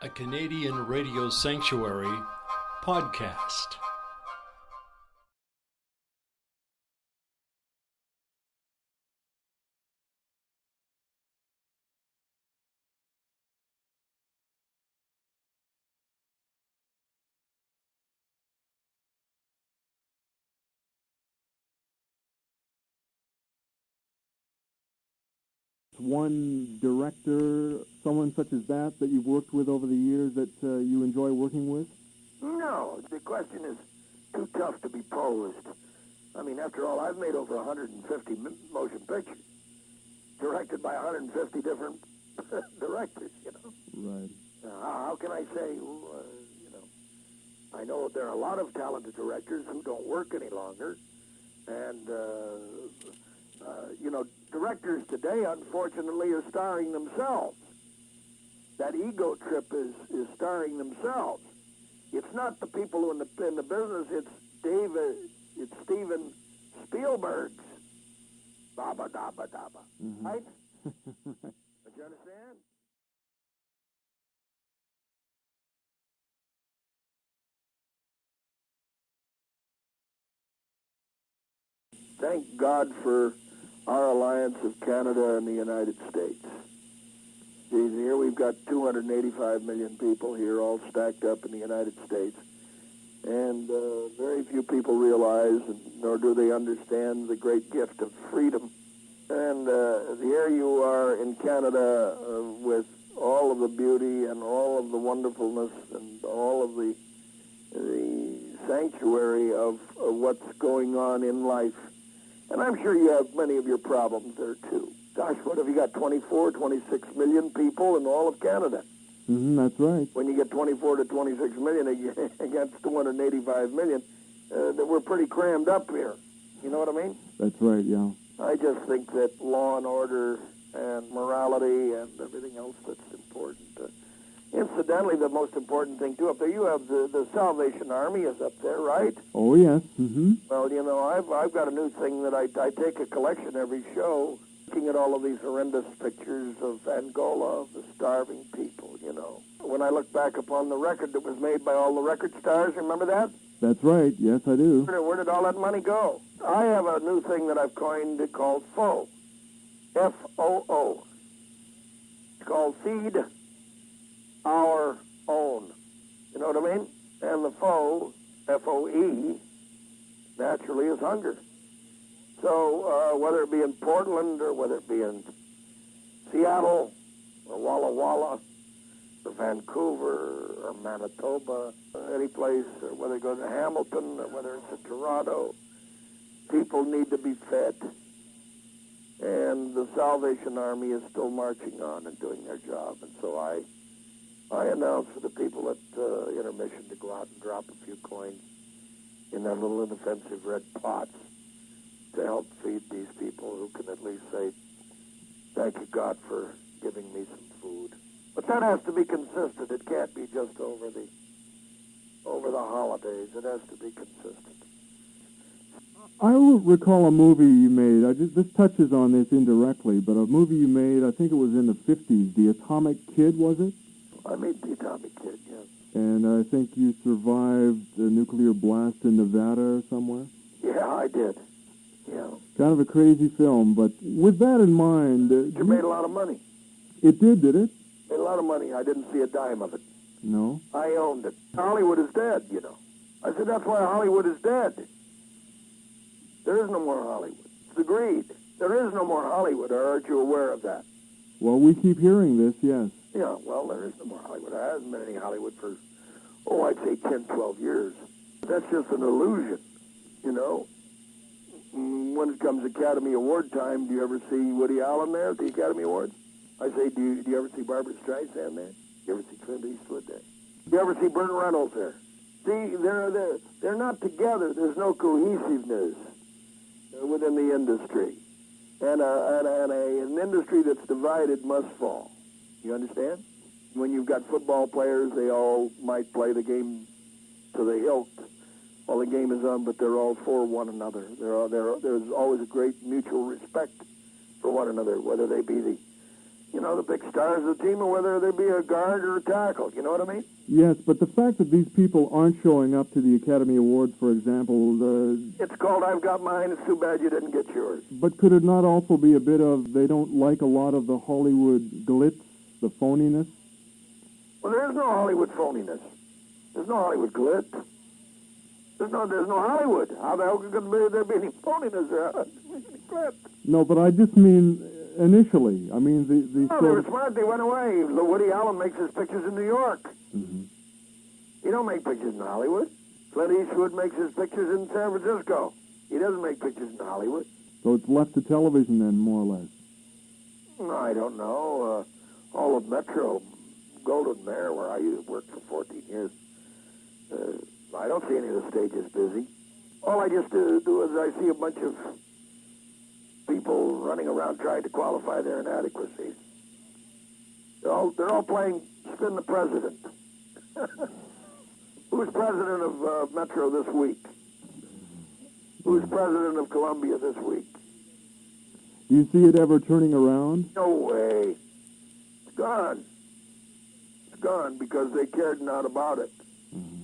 a Canadian radio sanctuary podcast. One director, someone such as that you've worked with over the years that you enjoy working with? No, the question is too tough to be posed. I mean, after all, I've made over 150 motion pictures, directed by 150 different directors, you know. Right. How can I say, I know there are a lot of talented directors who don't work any longer, and, directors today, unfortunately, are starring themselves. That ego trip is starring themselves. It's not the people who in the business. It's Steven Spielberg's Baba Daba Daba, right? Don't you understand? Thank God for our alliance of Canada and the United States. Here we've got 285 million people here, all stacked up in the United States. And very few people realize, nor do they understand, the great gift of freedom. And here you are in Canada with all of the beauty and all of the wonderfulness and all of the sanctuary of what's going on in life. And I'm sure you have many of your problems there, too. Gosh, what have you got, 24, 26 million people in all of Canada? That's right. When you get 24 to 26 million against 285 million, we're pretty crammed up here. You know what I mean? That's right, yeah. I just think that law and order and morality and everything else that's important. Incidentally, the most important thing, too, up there, you have the Salvation Army is up there, right? Oh, yes. Well, I've got a new thing that I take a collection every show, looking at all of these horrendous pictures of Angola, of the starving people, you know. When I look back upon the record that was made by all the record stars, remember that? That's right. Yes, I do. Where did all that money go? I have a new thing that I've coined called FOO. F-O-O. It's called Feed Our Own. You know what I mean? And the foe, F-O-E, naturally is hunger. So whether it be in Portland or whether it be in Seattle or Walla Walla or Vancouver or Manitoba, any place, or whether it goes to Hamilton or whether it's in Toronto, people need to be fed. And the Salvation Army is still marching on and doing their job. And so I announce for the people at intermission to go out and drop a few coins in their little inoffensive red pots to help feed these people who can at least say, thank you, God, for giving me some food. But that has to be consistent. It can't be just over the holidays. It has to be consistent. I recall a movie you made. This touches on this indirectly, but a movie you made, I think it was in the 50s, The Atomic Kid, was it? I made The Atomic Kid, yes. And I think you survived a nuclear blast in Nevada or somewhere? Yeah, I did. Yeah. Kind of a crazy film, but with that in mind... It made a lot of money. It did it? Made a lot of money. I didn't see a dime of it. No? I owned it. Hollywood is dead, you know. I said, that's why Hollywood is dead. There is no more Hollywood. It's agreed. There is no more Hollywood, or aren't you aware of that? Well, we keep hearing this, yes. Yeah, well, there is no more Hollywood. There hasn't been any Hollywood for, I'd say 10, 12 years. That's just an illusion, you know. When it comes Academy Award time, do you ever see Woody Allen there at the Academy Awards? I say, do you ever see Barbara Streisand there? Do you ever see Clint Eastwood there? Do you ever see Burt Reynolds there? See, they're not together. There's no cohesiveness within the industry. And an industry that's divided must fall. You understand? When you've got football players, they all might play the game to the hilt while the game is on, but they're all for one another. There's always a great mutual respect for one another, whether they be You know, the big stars of the team, or whether they be a guard or a tackle. You know what I mean? Yes, but the fact that these people aren't showing up to the Academy Awards, for example, It's called I've Got Mine, it's too bad you didn't get yours. but could it not also be a bit of they don't like a lot of the Hollywood glitz, the phoniness? Well, there is no Hollywood phoniness. There's no Hollywood glitz. There's no Hollywood. How the hell could there be any phoniness there? Glitz. No, but I just mean initially. I mean, the Oh, they were smart. They went away. Woody Allen makes his pictures in New York. Mm-hmm. He don't make pictures in Hollywood. Clint Eastwood makes his pictures in San Francisco. He doesn't make pictures in Hollywood. So it's left to television then, more or less. No, I don't know. All of Metro, Golden Mare, where I worked for 14 years, I don't see any of the stages busy. All I just do is I see a bunch of people running around trying to qualify their inadequacies. They're all playing Spin the President. Who's president of Metro this week? Who's president of Columbia this week? Do you see it ever turning around? No way. It's gone. It's gone because they cared not about it. Mm-hmm.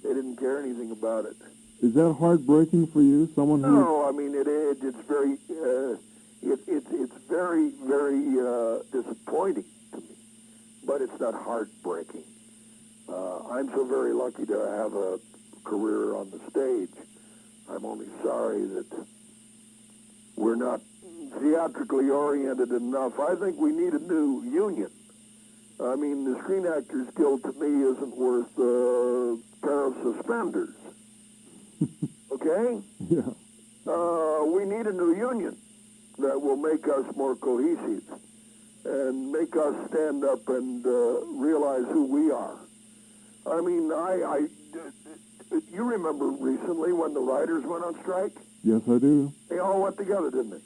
They didn't care anything about it. Is that heartbreaking for you? Someone who... No, I mean it's very it's very disappointing to me, but it's not heartbreaking. I'm so very lucky to have a career on the stage. I'm only sorry that we're not theatrically oriented enough. I think we need a new union. I mean, the Screen Actors Guild to me isn't worth a pair of suspenders. Okay? Yeah. We need a new union that will make us more cohesive and make us stand up and realize who we are. I mean, you remember recently when the writers went on strike? Yes, I do. They all went together, didn't they?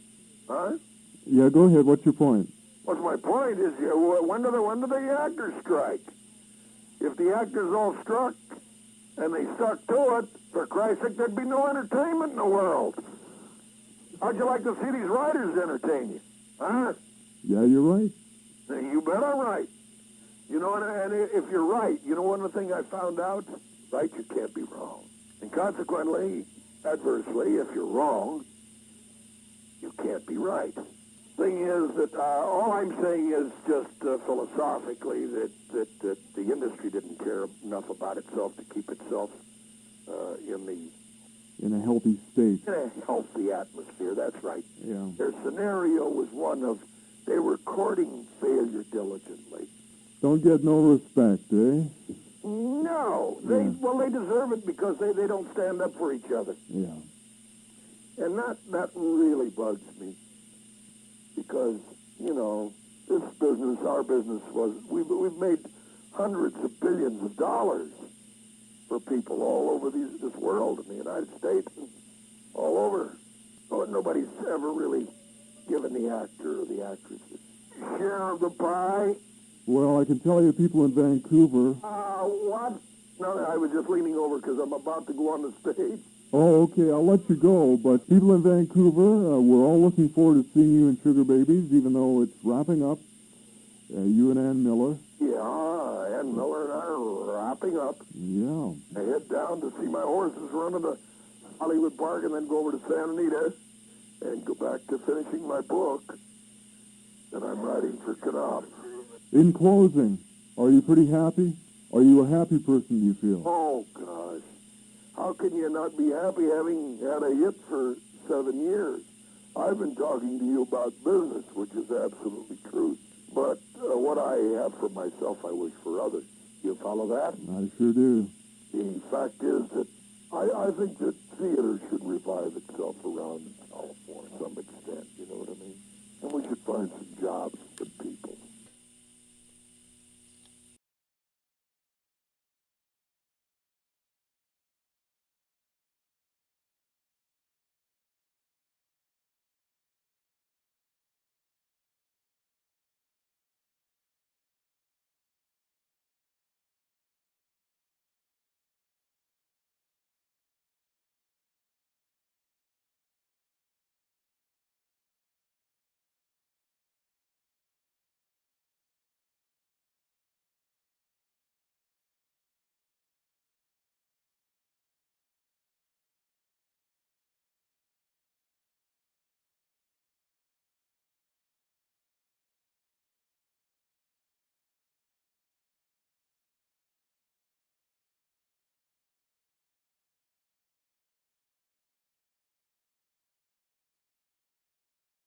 Huh? Yeah, go ahead. What's your point? What's my point is, when do the actors strike? If the actors all struck and they stuck to it, for Christ's sake, there'd be no entertainment in the world. How'd you like to see these writers entertain you? Huh? Yeah, you're right. You bet I'm right. You know, and if you're right, you know one of the things I found out? Right, you can't be wrong. And consequently, adversely, if you're wrong, you can't be right. Thing is that all I'm saying is just philosophically that the industry didn't care enough about itself to keep itself In a healthy state. in a healthy atmosphere. That's right. Yeah. Their scenario was one of they were courting failure diligently. Don't get no respect, eh? No, they deserve it because they don't stand up for each other, Yeah. and that really bugs me because this business, our business we've made hundreds of billions of dollars for people all over this world in the United States and all over. But nobody's ever really given the actor or the actress a share of the pie. Well, I can tell you people in Vancouver... What? No, I was just leaning over because I'm about to go on the stage. Oh, okay, I'll let you go, but people in Vancouver, we're all looking forward to seeing you in Sugar Babies, even though it's wrapping up. You and Ann Miller. Yeah, Ann Miller and I are wrapping up. Yeah. I head down to see my horses run in the Hollywood Park and then go over to Santa Anita and go back to finishing my book that I'm writing for Knopf. In closing, are you pretty happy? Are you a happy person, do you feel? Oh, gosh. How can you not be happy having had a hit for 7 years? I've been talking to you about business, which is absolutely true. But what I have for myself, I wish for others. You follow that? I sure do. The fact is that I think that theater should revive itself around in California to some extent, you know what I mean? And we should find some jobs